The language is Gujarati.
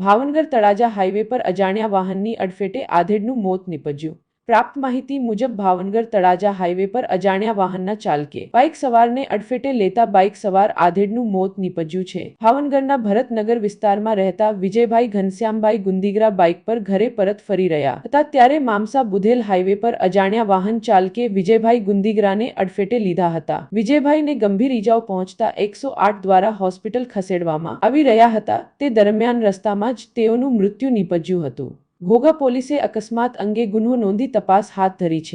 ભાવનગર તળાજા હાઈવે પર અજાણ્યા વાહનની અડફેટે આધેડનું મોત નીપજ્યું। પ્રાપ્ત માહિતી મુજબ ભાવનગર તળાજા હાઈવે પર અજાણ્યા વાહનના ચાલકે બાઇક સવારને અડફેટે લેતા બાઇક સવાર આધેડનું મોત નીપજ્યું છે। ભાવનગરના ભરતનગર વિસ્તારમાં રહેતા વિજયભાઈ ઘનશ્યામભાઈ ગુંદીગરા બાઇક પર ઘરે પરત ફરી રહ્યા હતા ત્યારે મામસા બુધેલ હાઈવે પર અજાણ્યા વાહન ચાલકે વિજયભાઈ ગુંદીગરાને અડફેટે લીધા હતા। વિજયભાઈને ગંભીર ઈજાઓ પહોંચતા 108 દ્વારા હોસ્પિટલ ખસેડવામાં આવી રહ્યા હતા। તે દરમિયાન રસ્તામાં જ તેઓનું મૃત્યુ નીપજ્યું હતું। ઘોઘા પોલીસે અકસ્માત અંગે ગુનો નોંધી તપાસ હાથ ધરી છે।